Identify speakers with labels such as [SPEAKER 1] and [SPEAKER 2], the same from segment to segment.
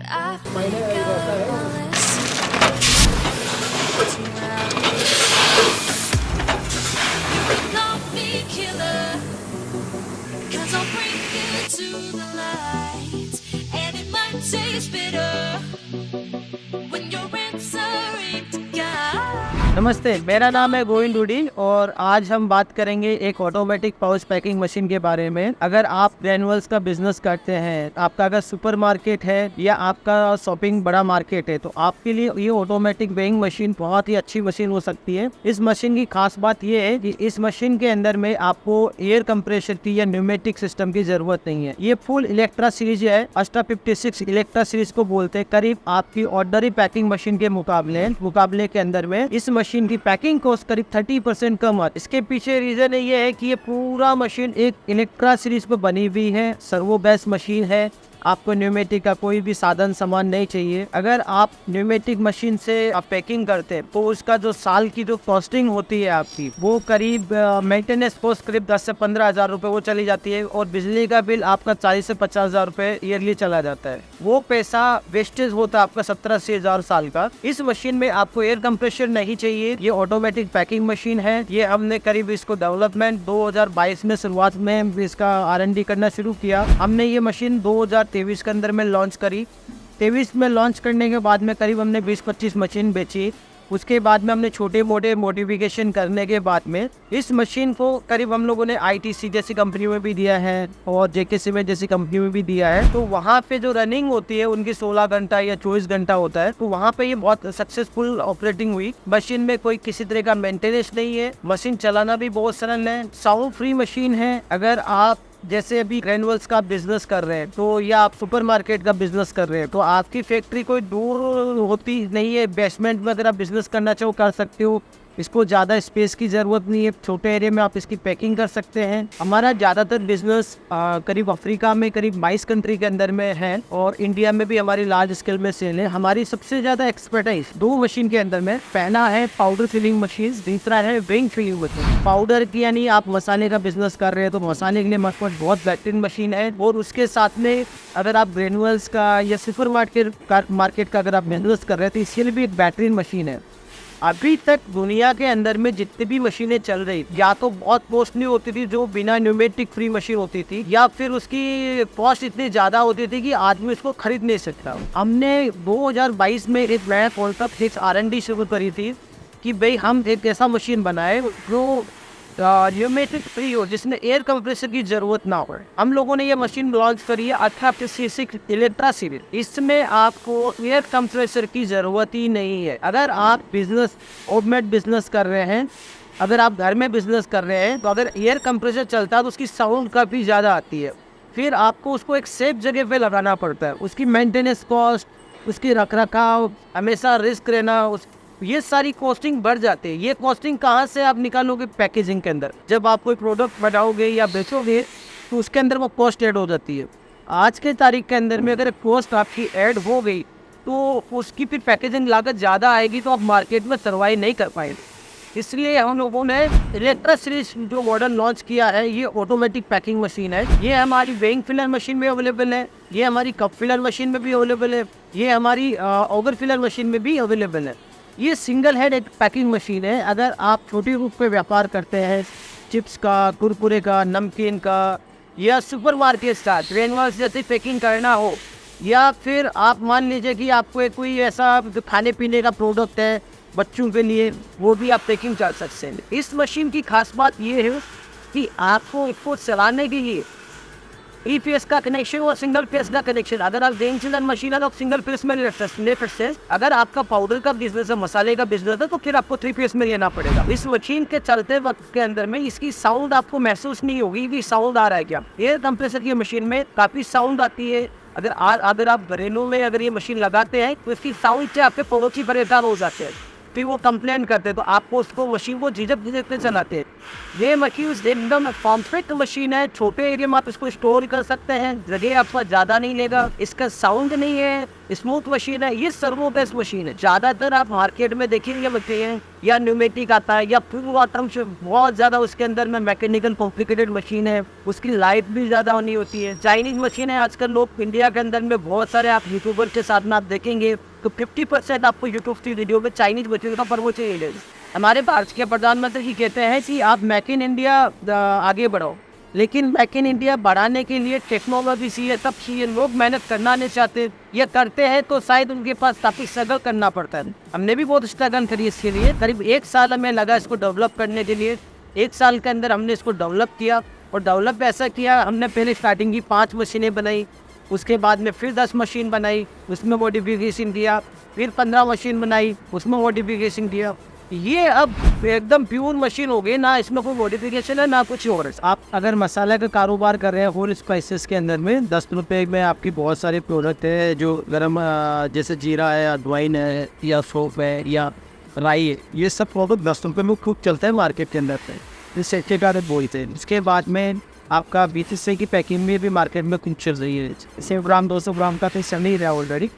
[SPEAKER 1] I think I'll listen to call me killer, 'cause I'll bring you to the light, and it might taste bitter when you're answering to God.
[SPEAKER 2] नमस्ते, मेरा नाम है गोविंद डूडी और आज हम बात करेंगे एक ऑटोमेटिक पाउच पैकिंग मशीन के बारे में। अगर आप ग्रेनुअल्स का बिजनेस करते हैं, आपका अगर सुपर मार्केट है या आपका शॉपिंग बड़ा मार्केट है, तो आपके लिए ये ऑटोमेटिक वेइंग मशीन बहुत ही अच्छी मशीन हो सकती है। इस मशीन की खास बात ये है कि इस मशीन के अंदर में आपको एयर कंप्रेशर की या न्यूमेटिक सिस्टम की जरूरत नहीं है। ये फुल इलेक्ट्रा सीरीज है, अस्टा 56 इलेक्ट्रा सीरीज को बोलते हैं। करीब आपकी ऑर्डनरी पैकिंग मशीन के मुकाबले के अंदर में इस मशीन की पैकिंग कॉस्ट करीब 30% कम है। इसके पीछे रीजन ये है कि ये पूरा मशीन एक इलेक्ट्रा सीरीज पे बनी हुई है, सर्वो बेस मशीन है। आपको न्यूमेटिक का कोई भी साधन सामान नहीं चाहिए। अगर आप न्यूमेटिक मशीन से आप पैकिंग करते हैं तो उसका जो साल की जो कॉस्टिंग होती है आपकी, वो करीब मेंटेनेंस कॉस्ट करीब 10 से 15 हज़ार रुपये वो चली जाती है, और बिजली का बिल आपका 40 से 50 हज़ार रुपये ईयरली चला जाता है। वो पैसा वेस्टेज होता है आपका 17 से 1000 साल का। इस मशीन में आपको एयर कंप्रेशर नहीं चाहिए। ये ऑटोमेटिक पैकिंग मशीन है। ये हमने करीब इसको डेवलपमेंट 2022 में शुरुआत में इसका R&D करना शुरू किया। हमने ये मशीन 2023 के अंदर में लॉन्च करी। 23 में लॉन्च करने के बाद में करीब हमने 20-25 मशीन बेची। उसके बाद में हमने छोटे मोटे मॉडिफिकेशन करने के बाद में इस मशीन को करीब हम लोगों ने ITC जैसी कंपनी में भी दिया है और JKC में जैसी कंपनी में भी दिया है। तो वहाँ पे जो रनिंग होती है उनकी 16 घंटा या 24 घंटा होता है। तो वहाँ पे ये बहुत सक्सेसफुल ऑपरेटिंग हुई। मशीन में कोई किसी तरह का मेंटेनेंस नहीं है। मशीन चलाना भी बहुत सरल है। साउंड फ्री मशीन है। अगर आप जैसे अभी ग्रेनुअल्स का बिजनेस कर रहे हैं तो या आप सुपरमार्केट का बिजनेस कर रहे हैं, तो आपकी फैक्ट्री कोई दूर होती नहीं है। बेसमेंट में अगर आप बिजनेस करना चाहो कर सकते हो। इसको ज़्यादा स्पेस की ज़रूरत नहीं है। छोटे एरिया में आप इसकी पैकिंग कर सकते हैं। हमारा ज़्यादातर बिजनेस करीब अफ्रीका में करीब 22 कंट्री के अंदर में है, और इंडिया में भी हमारी लार्ज स्केल में सेल है। हमारी सबसे ज़्यादा एक्सपर्टाइज 2 मशीन के अंदर में, पहला है पाउडर फिलिंग मशीन, दूसरा है वेइंग फिलिंग मशीन। पाउडर की यानी आप मसाले का बिजनेस कर रहे हैं तो मसाले के लिए बहुत बेहतरीन मशीन है। और उसके साथ में अगर आप ग्रेनुअल्स का या सुपर मार्केट का अगर आप बिजनेस कर रहे हैं तो इसके लिए भी एक बेहतरीन मशीन है। अभी तक दुनिया के अंदर में जितनी भी मशीनें चल रही, या तो बहुत कॉस्टली होती थी जो बिना न्यूमेटिक फ्री मशीन होती थी, या फिर उसकी कॉस्ट इतनी ज़्यादा होती थी कि आदमी उसको खरीद नहीं सकता। हमने 2022 में एक नया कॉन्सेप्ट एक R&D शुरू करी थी कि भाई हम एक ऐसा मशीन बनाए जो न्यूमेटिक फ्री हो, जिसमें एयर कंप्रेसर की जरूरत ना हो। हम लोगों ने ये मशीन लॉन्च करी है 1856 इलेक्ट्रा सीरीज। इसमें आपको एयर कंप्रेसर की जरूरत ही नहीं है। अगर आप होममेड बिजनेस कर रहे हैं, अगर आप घर में बिजनेस कर रहे हैं, तो अगर एयर कंप्रेसर चलता है तो उसकी साउंड काफ़ी ज़्यादा आती है। फिर आपको उसको एक सेफ जगह पे लगाना पड़ता है। उसकी मेंटेनेंस कॉस्ट, उसकी रखरखाव, हमेशा रिस्क रहना, ये सारी कॉस्टिंग बढ़ जाती है। ये कॉस्टिंग कहाँ से आप निकालोगे? पैकेजिंग के अंदर जब आप कोई प्रोडक्ट बनाओगे या बेचोगे तो उसके अंदर वो कॉस्ट ऐड हो जाती है। आज के तारीख के अंदर में अगर कॉस्ट आपकी ऐड हो गई तो उसकी फिर पैकेजिंग लागत ज़्यादा आएगी, तो आप मार्केट में सर्वाइव नहीं कर पाएंगे। इसलिए हम लोगों ने इलेक्ट्रा सीरीज जो मॉडल लॉन्च किया है, ये ऑटोमेटिक पैकिंग मशीन है। ये हमारी वेइंग फिलर मशीन में अवेलेबल है, ये हमारी कप फिलर मशीन में भी अवेलेबल है, ये हमारी ओवर फिलर मशीन में भी अवेलेबल है। ये सिंगल हेड एक पैकिंग मशीन है। अगर आप छोटे रूप पे व्यापार करते हैं, चिप्स का, कुरकुरे का, नमकीन का, या सुपर मार्केट का ग्रेनुअल्स जैसे पैकिंग करना हो, या फिर आप मान लीजिए कि आपको कोई ऐसा जो खाने पीने का प्रोडक्ट है बच्चों के लिए, वो भी आप पैकिंग कर सकते हैं। इस मशीन की खास बात ये है कि आपको इसको चलाने के लिए EPS का कनेक्शन और सिंगल फेस का कनेक्शन, अगर आप वेइंग फिलर मशीन है तो सिंगल फेस में ले सकते हैं। अगर आपका पाउडर का बिजनेस है, मसाले का बिजनेस है, तो फिर आपको 3 फेस में लेना पड़ेगा। इस मशीन के चलते वक्त के अंदर में इसकी साउंड आपको महसूस नहीं होगी कि साउंड आ रहा है क्या। एयर कंप्रेसर की मशीन में काफ़ी साउंड आती है। अगर आप घरेलू में अगर ये मशीन लगाते हैं तो इसकी साउंड से आपके पड़ोसी परेशान हो जाते हैं, फिर वो कंप्लेन करते हैं, तो आपको उसको मशीन को झिझक के चलाते हैं। ये मशीन एकदम कॉम्पैक्ट मशीन है। छोटे एरिया में आप इसको स्टोर कर सकते हैं, जगह आपका ज़्यादा नहीं लेगा। इसका साउंड नहीं है, स्मूथ मशीन है, ये सर्वो बेस्ट मशीन है। ज़्यादातर आप मार्केट में देखेंगे मशीन या न्यूमेटिक आता है या फुल बॉटम से बहुत ज़्यादा उसके अंदर में मैकेनिकल कॉम्प्लिकेटेड मशीन है, उसकी लाइफ भी ज़्यादा होनी होती है। चाइनीज़ मशीन है आजकल लोग इंडिया के अंदर में बहुत सारे आप यूट्यूबर के साथ में आप देखेंगे तो 50% आपको यूट्यूब की वीडियो में चाइनीज़ मशीन का प्रमोशन है। हमारे भारत के प्रधानमंत्री जी कहते हैं कि आप मेक इन इंडिया आगे बढ़ाओ, लेकिन मेक इन इंडिया बढ़ाने के लिए टेक्नोलॉजी चाहिए, तब चाहिए। लोग मेहनत करना नहीं चाहते, या करते हैं तो शायद उनके पास काफ़ी स्ट्रगल करना पड़ता है। हमने भी बहुत स्ट्रगल करी इसके लिए, करीब 1 साल हमें लगा इसको डेवलप करने के लिए। 1 साल के अंदर हमने इसको डेवलप किया, और डेवलप ऐसा किया, हमने पहले स्टार्टिंग की 5 मशीनें बनाई, उसके बाद में फिर 10 मशीन बनाई, उसमें मॉडिफिकेशन दिया, फिर 15 मशीन बनाई, उसमें मॉडिफिकेशन दिया। ये अब एकदम प्योर मशीन हो गई, ना इसमें कोई मॉडिफिकेशन है ना कुछ और। आप अगर मसाला का कारोबार कर रहे हैं होल स्पाइसेस के अंदर में 10 रुपये में आपकी बहुत सारे प्रोडक्ट है जो गरम, जैसे जीरा है, अजवाइन है, या सौंफ है, या राई है, ये सब प्रोडक्ट 10 रुपये में खूब चलता है मार्केट के अंदर पे, इस सेक्टर का बोलते हैं। इसके बाद में आपका 20 की पैकिंग में भी मार्केट में खूब चल रही है। 100 ग्राम 200 ग्राम का तो चल नहीं रहा ऑलरेडी।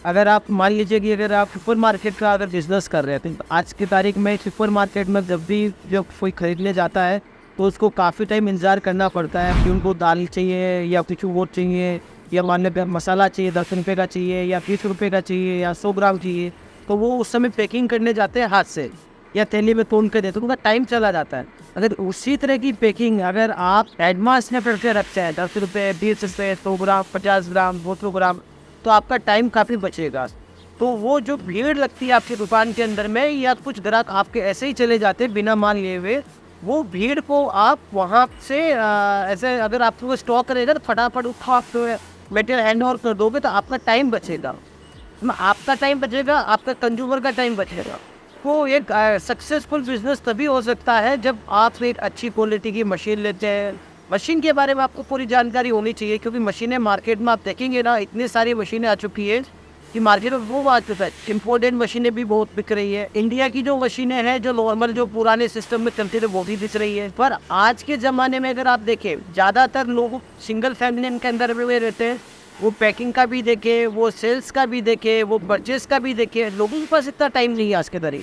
[SPEAKER 2] अगर आप मान लीजिए कि अगर आप सुपर मार्केट का अगर बिजनेस कर रहे थे, तो आज की तारीख में सुपर मार्केट में जब कोई खरीदने जाता है तो उसको काफ़ी टाइम इंतज़ार करना पड़ता है कि उनको दाल चाहिए या कुछ और चाहिए, या मान लीजिए मसाला चाहिए 10 रुपये का चाहिए, या 20 रुपये का चाहिए, या 100 ग्राम चाहिए, तो वो उस समय पैकिंग करने जाते हैं हाथ से या थैली में तोड़ के देते, तो उनका टाइम चला जाता है। अगर उसी तरह की पैकिंग अगर आप एडवांस में करके रखते हैं 10 रुपये, 20 रुपये, 100 ग्राम, 50 ग्राम, 200 ग्राम, तो आपका टाइम काफ़ी बचेगा। तो वो जो भीड़ लगती है आपकी दुकान के अंदर में, या कुछ ग्राहक आपके ऐसे ही चले जाते हैं बिना मान लिए हुए, वो भीड़ को आप वहाँ से ऐसे अगर आपको स्टॉक करेगा तो फटाफट उठा मटेरियल हैंड ओवर कर दोगे, तो आपका टाइम बचेगा, आपका टाइम बचेगा, आपका कंज्यूमर का टाइम बचेगा। तो एक सक्सेसफुल बिजनेस तभी हो सकता है जब आप एक अच्छी क्वालिटी की मशीन लेते हैं। मशीन के बारे में आपको पूरी जानकारी होनी चाहिए, क्योंकि मशीनें मार्केट में आप देखेंगे ना, इतनी सारी मशीनें आ चुकी है कि मार्केट में वो बात है। इम्पोर्टेड मशीनें भी बहुत बिक रही है। इंडिया की जो मशीनें हैं जो नॉर्मल जो पुराने सिस्टम में चलती थी वो भी बिक रही है। पर आज के ज़माने में अगर आप देखें, ज़्यादातर लोग सिंगल फैमिली के अंदर में रहते हैं, वो पैकिंग का भी देखे, वो सेल्स का भी देखे, वो परचेस का भी देखे। लोगों के पास इतना टाइम नहीं है आज के दौर।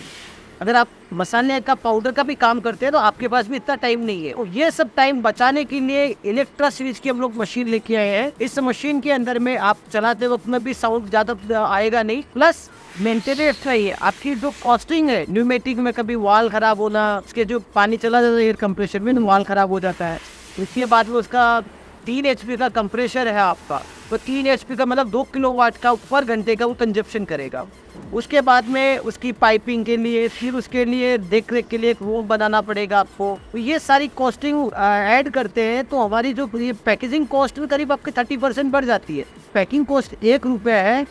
[SPEAKER 2] अगर आप मसाले का पाउडर का भी काम करते हैं तो आपके पास भी इतना टाइम नहीं है। और ये सब टाइम बचाने के लिए इलेक्ट्रा सीरीज की हम लोग मशीन लेके आए हैं। इस मशीन के अंदर में आप चलाते वक्त में भी साउंड ज़्यादा आएगा नहीं, प्लस मेंटेनेंस है। आपकी जो कॉस्टिंग है, न्यूमेटिक में कभी वाल ख़राब होना, उसके जो पानी चला जाता है एयर कंप्रेशर में, वाल ख़राब हो जाता है। इसके बाद में उसका 3 HP का कंप्रेशर है आपका, तो 3 HP का मतलब 2 किलोवाट का पर घंटे का वो कंजप्शन करेगा। उसके बाद में उसकी पाइपिंग के लिए, फिर उसके लिए देख रेख के लिए एक रूम बनाना पड़ेगा आपको। तो ये सारी कॉस्टिंग ऐड करते हैं तो हमारी जो ये पैकेजिंग कॉस्ट में करीब आपकी 30% बढ़ जाती है। पैकिंग कॉस्ट 1 रुपया है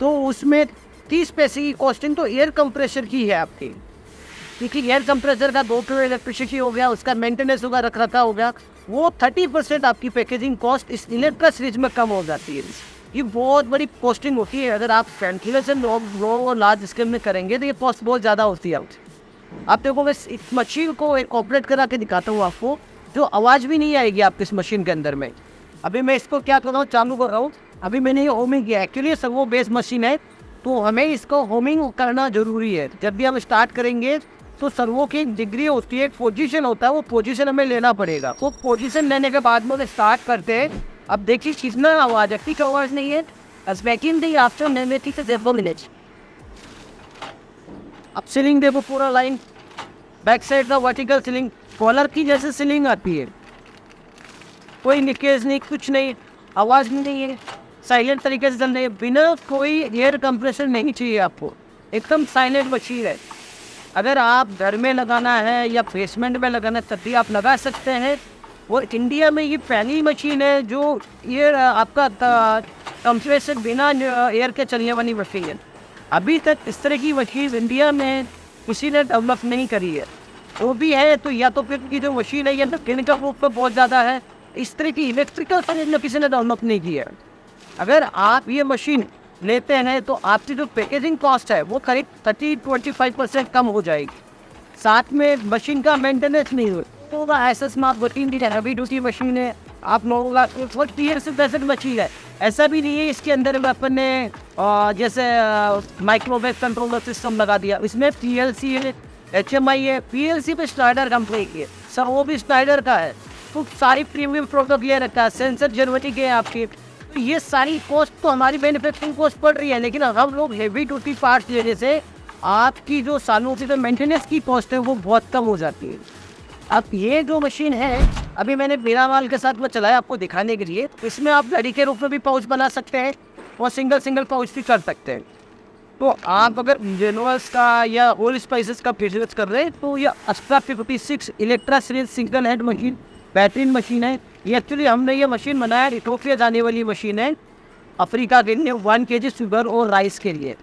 [SPEAKER 2] तो उसमें 30 पैसे की कॉस्टिंग तो एयर कंप्रेशर की है आपकी, क्योंकि एयर कंप्रेसर का 2 किलो इलेक्ट्रिसिटी हो गया, उसका मेंटेनेंस होगा, रख रखा हो गया, वो 30% आपकी पैकेजिंग कॉस्ट इस इलेक्ट्रिक सीरीज में कम हो जाती है। ये बहुत बड़ी कॉस्टिंग होती है। अगर आप वेंटिलेशन लॉन्ग और लार्ज स्केल में करेंगे तो ये कॉस्ट बहुत ज़्यादा होती है। आप देखो, मैं इस मशीन को एक ऑपरेट करा के दिखाता हूँ आपको, जो आवाज़ भी नहीं आएगी आपकी इस मशीन के अंदर में। अभी मैं इसको क्या कर रहा हूँ, चालू कर रहा हूँ। अभी मैंने ये होमिंग किया, एक्चुअली सर्वो बेस मशीन है तो हमें इसको होमिंग करना ज़रूरी है। जब भी हम स्टार्ट करेंगे तो सर्वो की एक डिग्री होती है, एक पोजीशन होता है, वो पोजीशन हमें लेना पड़ेगा। वो पोजीशन लेने के बाद में स्टार्ट करते हैं। अब देखिए कितना आवाज़ है, ठीक आवाज़ नहीं है। आफ्टर नेगेटिव से 0 मिनट अब सीलिंग देखो, पूरा लाइन बैक साइड का वर्टिकल सीलिंग, कॉलर की जैसे सीलिंग आती है, कोई लीकेज नहीं, कुछ नहीं, आवाज़ नहीं है, साइलेंट तरीके से चल रही है, बिना कोई एयर कंप्रेसर नहीं चाहिए आपको, एकदम साइलेंट मशीन है। अगर आप घर में लगाना है या बेसमेंट में लगाना है तब भी आप लगा सकते हैं। और इंडिया में ये पहली मशीन है जो ये आपका कंप्रेसर बिना एयर के चलने वाली मशीन है। अभी तक इस तरह की मशीन इंडिया में किसी ने डेवलप नहीं करी है। वो भी है तो या तो फिर की जो मशीन है ये मैकेनिकल रूप पर बहुत ज़्यादा है, इस तरह की इलेक्ट्रिकल मशीन किसी ने डेवलप नहीं की है। अगर आप ये मशीन लेते हैं तो आपकी जो पैकेजिंग कॉस्ट है वो करीब 30-25% कम हो जाएगी। साथ में मशीन का मेंटेनेंस नहीं हो तो ऐसा स्मार्ट वर्किंग की हैवी ड्यूटी मशीन है, आप लोगों का वो TLC बेस्ड मशीन है। ऐसा भी नहीं है इसके अंदर में अपन ने जैसे माइक्रोवेव कंट्रोलर सिस्टम लगा दिया, इसमें PLC है, HMI है, PLC पे स्नाइडर कंपनी की है, सर वो भी स्नाइडर का है। तो सारी प्रीमियम प्रोडक्ट ले रखा है, सेंसर जर्मनी के हैं आपके। तो ये सारी कॉस्ट तो हमारी मैन्युफैक्चरिंग कॉस्ट पड़ रही है, लेकिन हम लोग हेवी ड्यूटी पार्ट्स लेने से आपकी जो सालों की जो मेंटेनेंस की कॉस्ट है वो बहुत कम हो जाती है। अब ये जो मशीन है, अभी मैंने बिना माल के साथ में चलाया आपको दिखाने के लिए। इसमें आप घड़ी के रूप में भी पाउच बना सकते हैं और सिंगल पाउच भी कर सकते हैं। तो आप अगर जेनरल्स का या होल स्पाइसेस का बिजनेस कर रहे हैं तो ये Astra 56 Electra series single head machine बेहतरीन मशीन है। ये एक्चुअली हमने ये मशीन बनाया, इथोपिया जाने वाली मशीन है, अफ्रीका के लिए 1 kg शुगर और राइस के लिए,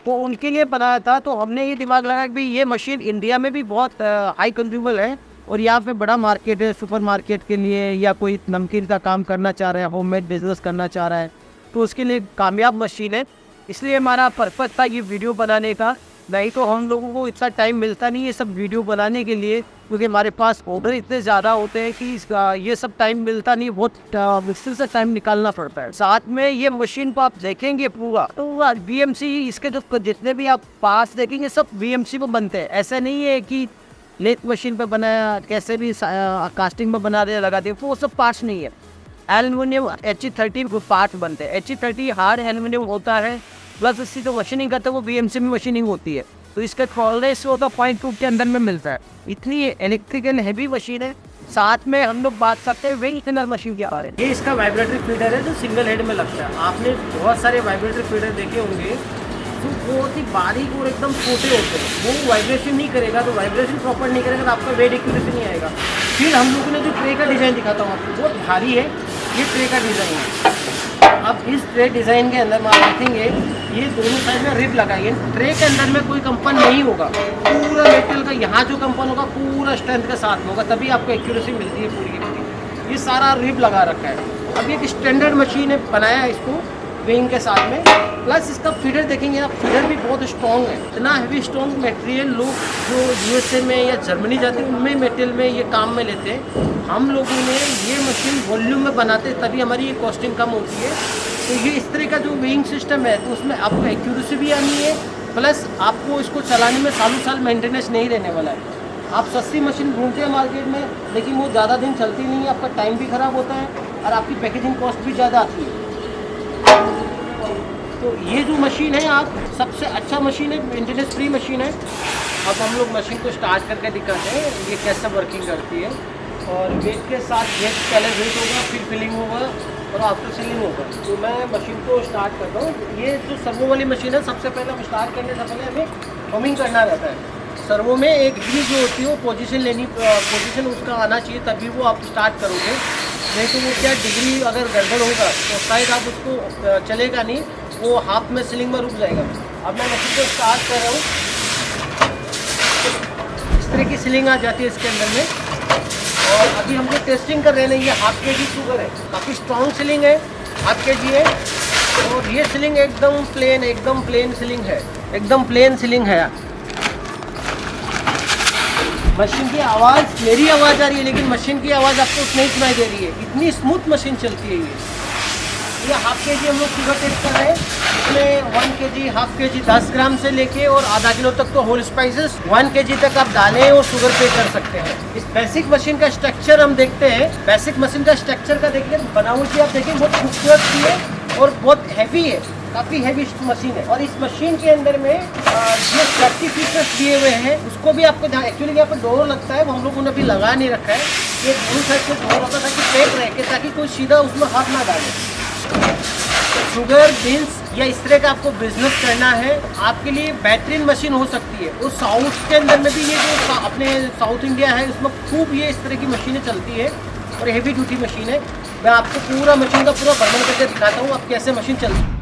[SPEAKER 2] तो उनके लिए बनाया था। तो हमने ये दिमाग लगाया कि भाई ये मशीन इंडिया में भी बहुत हाई कंज्यूमर है और यहाँ पे बड़ा मार्केट है सुपर मार्केट के लिए, या कोई नमकीन का काम करना चाह रहा है, होममेड बिजनेस करना चाह रहा है, तो उसके लिए कामयाब मशीन है। इसलिए हमारा पर्पस था ये वीडियो बनाने का। नहीं तो हम लोगों को इतना टाइम मिलता नहीं है सब वीडियो बनाने के लिए, क्योंकि हमारे पास ऑर्डर इतने ज़्यादा होते हैं कि ये सब टाइम मिलता नहीं, बहुत मुश्किल से टाइम निकालना पड़ता है। साथ में ये मशीन को आप देखेंगे पूरा तो BMC, इसके जो जितने भी आप पास देखेंगे सब BMC पर बनते हैं। ऐसा नहीं है कि लेथ मशीन पर बनाया कैसे भी कास्टिंग में बना दे लगा दे, वो सब पार्ट्स नहीं है। एल्युमिनियम HE30 को पार्ट बनते हैं। HE30 हार्ड एल्युमिनियम होता है, प्लस इसकी जो मशीनिंग करता है वो BMC में मशीनिंग होती है, तो इसका टॉलरेंस होता है 0.2 के अंदर में मिलता है। इतनी इलेक्ट्रिकल हैवी मशीन है। साथ में हम लोग बात करते हैं वेट थिनर मशीन के बारे में। ये इसका वाइब्रेटरी फीडर है जो सिंगल हेड में लगता है। आपने बहुत सारे वाइब्रेटरी फीडर देखे होंगे तो बहुत ही बारीक और एकदम छोटे होते हैं, वो वाइब्रेशन नहीं करेगा, तो वाइब्रेशन प्रॉपर नहीं करेगा तो आपका वेट एक्यूरेसी नहीं आएगा। फिर हम लोगों ने जो ट्रे का डिज़ाइन दिखाता हूँ आपको, बहुत भारी है, ये ट्रे का डिज़ाइन है। अब इस ट्रे डिज़ाइन के अंदर आप देखेंगे ये दोनों साइड में रिब लगाएंगे। ट्रे के अंदर में कोई कंपन नहीं होगा, पूरा मेटल का यहाँ जो कंपन होगा पूरा स्ट्रेंथ के साथ होगा, तभी आपको एक्यूरेसी मिलती है पूरी की पूरी। ये सारा रिब लगा रखा है। अब एक स्टैंडर्ड मशीन है, बनाया है इसको विंग के साथ में, प्लस इसका फीडर देखेंगे आप, फीडर भी बहुत स्ट्रॉन्ग है। इतना हैवी स्ट्रॉन्ग मटेरियल लोग जो USA में या जर्मनी जाते हैं उनमें मटेरियल में ये काम में लेते हैं। हम लोगों ने ये मशीन वॉल्यूम में बनाते हैं, तभी हमारी ये कॉस्टिंग कम होती है। तो ये इस तरह का जो वेइंग सिस्टम है, तो उसमें आपको एक्यूरेसी भी आनी है, प्लस आपको इसको चलाने में सालों साल मेंटेनेंस नहीं रहने वाला है। आप सस्ती मशीन ढूंढते हैं मार्केट में, लेकिन वो ज़्यादा दिन चलती नहीं है, आपका टाइम भी ख़राब होता है और आपकी पैकेजिंग कॉस्ट भी ज़्यादा आती है। तो ये जो मशीन है आप सबसे अच्छा मशीन है, मेंटेनेंस फ्री मशीन है। अब हम लोग मशीन को स्टार्ट करके दिखाते हैं ये कैसे वर्किंग करती है। और वेट के साथ वेट पहले वेट होगा, फिर फिलिंग होगा और आफ्टर सीलिंग होगा। तो मैं मशीन को स्टार्ट करता हूँ। ये जो सर्वो वाली मशीन है, सबसे पहले हम स्टार्ट करने से पहले हमें होमिंग करना रहता है। सर्वो में एक व्हील जो होती है वो पोजीशन उसका आना चाहिए, तभी वो आप स्टार्ट करोगे। नहीं तो वो क्या डिग्री अगर गड़बड़ होगा तो शायद आप उसको चलेगा नहीं, वो हाफ में सीलिंग में रुक जाएगा। अब मैं मशीन को स्टार्ट कर रहा हूँ, इस तरह की सीलिंग आ जाती है इसके अंदर में। और अभी हम जो टेस्टिंग कर रहे हैं, ये 1/2 kg शुगर है, काफ़ी स्ट्रॉन्ग सीलिंग है, 1/2 kg है। और ये सीलिंग एकदम प्लेन सीलिंग है, एकदम प्लेन सीलिंग है। मशीन की आवाज़, मेरी आवाज़ आ रही है लेकिन मशीन की आवाज़ आपको नहीं सुनाई दे रही है, इतनी स्मूथ मशीन चलती है ये 1/2 kg हम लोग शुगर टेस्ट कर रहे हैं। इसमें 1 kg, 1/2 kg 10 ग्राम से लेके और आधा किलो तक तो होल स्पाइसेस 1 kg तक आप डालें और शुगर पे कर सकते हैं। इस बेसिक मशीन का स्ट्रक्चर हम देखते हैं। बेसिक मशीन का स्ट्रक्चर का देखिए, बनावटी आप देखिए बहुत खूबसूरत सी है और बहुत हैवी है, काफ़ी हैवी मशीन है। और इस मशीन के अंदर में जो सेफ्टी फीचर्स दिए हुए हैं उसको भी आपको, एक्चुअली यहाँ पर डोर लगता है, वो हम लोगों ने अभी लगा नहीं रखा है। ये दोनों साइड से डोर होता है ताकि पैक रह के, ताकि कोई सीधा उसमें हाथ ना डाले। शुगर बीन्स या इस तरह का आपको बिजनेस करना है, आपके लिए बेहतरीन मशीन हो सकती है। और साउथ के अंदर में भी ये जो अपने साउथ इंडिया है उसमें खूब ये इस तरह की मशीनें चलती है और हेवी ड्यूटी मशीन है। मैं आपको पूरा मशीन का पूरा वर्णन करके दिखाता हूँ अब कैसे मशीन चलती है।